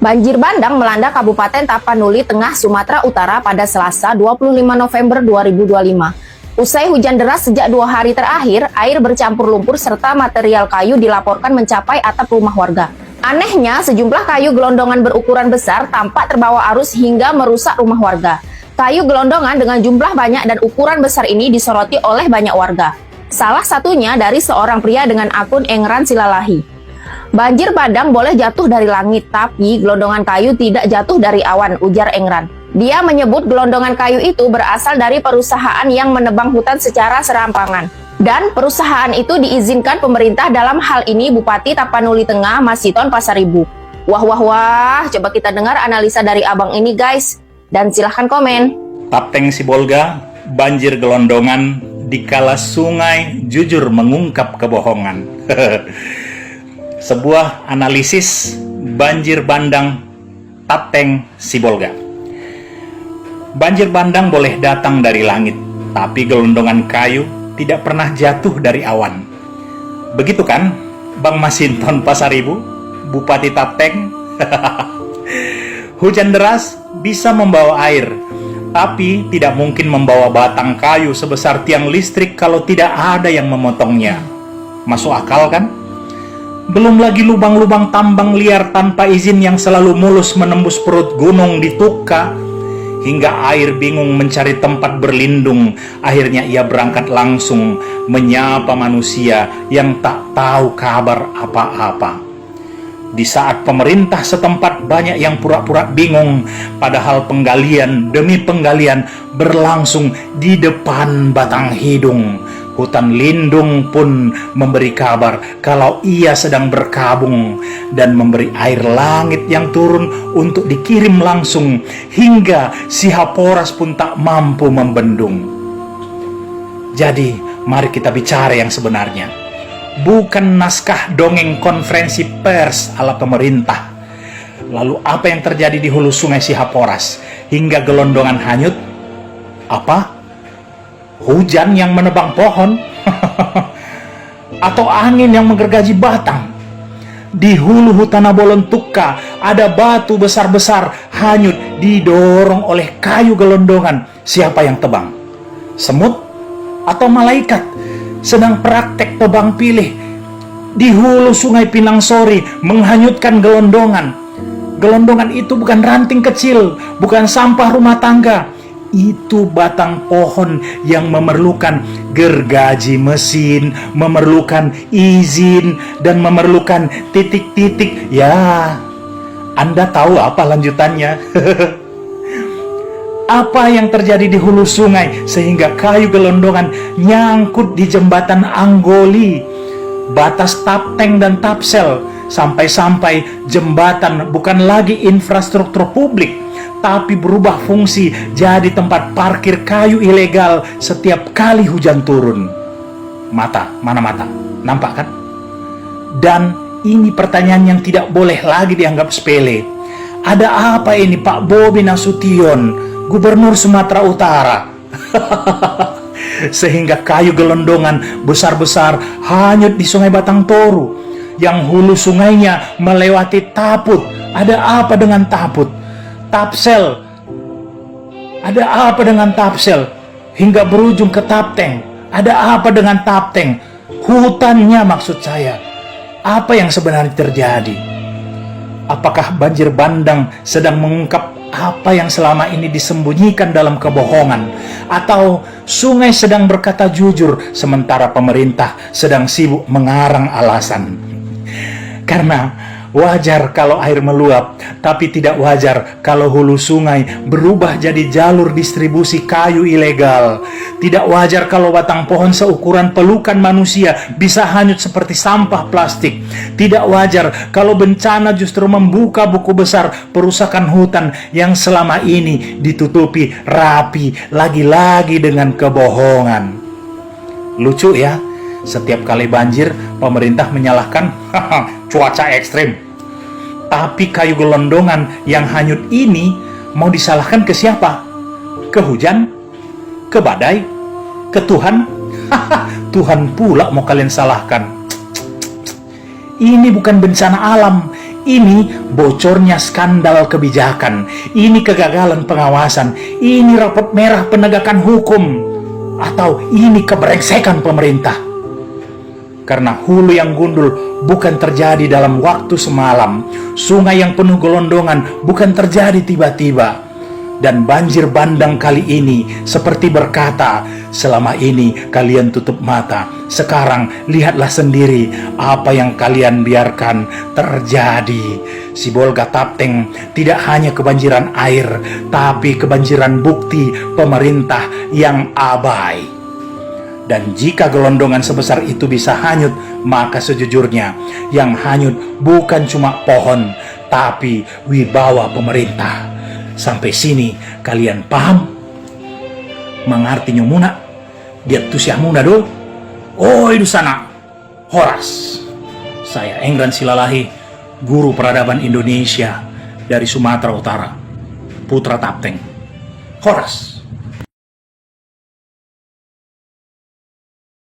Banjir bandang melanda Kabupaten Tapanuli Tengah, Sumatera Utara pada Selasa 25 November 2025. Usai hujan deras sejak 2 hari terakhir, air bercampur lumpur serta material kayu dilaporkan mencapai atap rumah warga. Anehnya, sejumlah kayu gelondongan berukuran besar tampak terbawa arus hingga merusak rumah warga. Kayu gelondongan dengan jumlah banyak dan ukuran besar ini disoroti oleh banyak warga. Salah satunya dari seorang pria dengan akun Engran Silalahi. Banjir bandang boleh jatuh dari langit, tapi gelondongan kayu tidak jatuh dari awan, ujar Engran. Dia menyebut gelondongan kayu itu berasal dari perusahaan yang menebang hutan secara serampangan. Dan perusahaan itu diizinkan pemerintah, dalam hal ini Bupati Tapanuli Tengah, Masiton Pasaribu. Wah, coba kita dengar analisa dari abang ini guys. Dan silahkan komen. Tapteng Sibolga, banjir gelondongan dikala sungai jujur mengungkap kebohongan. Sebuah analisis banjir bandang Tapteng Sibolga. Banjir bandang boleh datang dari langit, tapi gelondongan kayu tidak pernah jatuh dari awan. Begitu kan, Bang Masinton Pasaribu, Bupati Tapteng? Hujan deras bisa membawa air, tapi tidak mungkin membawa batang kayu sebesar tiang listrik kalau tidak ada yang memotongnya. Masuk akal kan? Belum lagi lubang-lubang tambang liar tanpa izin yang selalu mulus menembus perut gunung di Tuka, hingga air bingung mencari tempat berlindung. Akhirnya ia berangkat langsung menyapa manusia yang tak tahu kabar apa-apa. Di saat pemerintah setempat banyak yang pura-pura bingung, padahal penggalian demi penggalian berlangsung di depan batang hidung. Hutan lindung pun memberi kabar kalau ia sedang berkabung dan memberi air langit yang turun untuk dikirim langsung, hingga si Haporas pun tak mampu membendung. Jadi, mari kita bicara yang sebenarnya. Bukan naskah dongeng konferensi pers ala pemerintah. Lalu apa yang terjadi di hulu sungai Sihaporas hingga gelondongan hanyut? Apa? Hujan yang menebang pohon? Atau angin yang menggergaji batang? Di hulu hutan Abolon Tuka ada batu besar-besar hanyut didorong oleh kayu gelondongan. Siapa yang tebang? Semut atau malaikat sedang praktek tebang pilih? Di hulu sungai Pinang Sori menghanyutkan gelondongan. Gelondongan itu bukan ranting kecil, bukan sampah rumah tangga. Itu batang pohon yang memerlukan gergaji mesin, memerlukan izin, dan memerlukan titik-titik. Ya, Anda tahu apa lanjutannya? Apa yang terjadi di hulu sungai sehingga kayu gelondongan nyangkut di jembatan Anggoli, batas Tapteng dan Tapsel, sampai-sampai jembatan bukan lagi infrastruktur publik, tapi berubah fungsi jadi tempat parkir kayu ilegal setiap kali hujan turun. Mana mata? Nampak kan? Dan ini pertanyaan yang tidak boleh lagi dianggap sepele. Ada apa ini Pak Bobi Nasution, Gubernur Sumatera Utara? Sehingga kayu gelondongan besar-besar hanyut di Sungai Batang Toru, yang hulu sungainya melewati Taput. Ada apa dengan Taput? Tapsel, ada apa dengan Tapsel hingga berujung ke Tapteng? Ada apa dengan Tapteng? Hutannya maksud saya. Apa yang sebenarnya terjadi? Apakah banjir bandang sedang mengungkap apa yang selama ini disembunyikan dalam kebohongan? Atau sungai sedang berkata jujur sementara pemerintah sedang sibuk mengarang alasan? Karena wajar kalau air meluap, tapi tidak wajar kalau hulu sungai berubah jadi jalur distribusi kayu ilegal. Tidak wajar kalau batang pohon seukuran pelukan manusia bisa hanyut seperti sampah plastik. Tidak wajar kalau bencana justru membuka buku besar perusakan hutan yang selama ini ditutupi rapi lagi-lagi dengan kebohongan. Lucu ya? Setiap kali banjir, pemerintah menyalahkan cuaca ekstrim. Tapi kayu gelondongan yang hanyut ini mau disalahkan ke siapa? Ke hujan? Ke badai? Ke Tuhan? Tuhan pula mau kalian salahkan. Ini bukan bencana alam, Ini bocornya skandal kebijakan, ini kegagalan pengawasan, ini rapot merah penegakan hukum, atau ini kebrengsekan pemerintah. Karena hulu yang gundul bukan terjadi dalam waktu semalam, sungai yang penuh gelondongan bukan terjadi tiba-tiba. Dan banjir bandang kali ini seperti berkata, selama ini kalian tutup mata, sekarang lihatlah sendiri apa yang kalian biarkan terjadi. Sibolga Tapteng tidak hanya kebanjiran air, tapi kebanjiran bukti pemerintah yang abai. Dan jika gelondongan sebesar itu bisa hanyut, maka sejujurnya yang hanyut bukan cuma pohon, tapi wibawa pemerintah. Sampai sini kalian paham? Mengerti nyumuna? Dia tuh siamuna do. Oh itu sana. Horas. Saya Engran Silalahi, guru peradaban Indonesia dari Sumatera Utara. Putra Tapteng. Horas.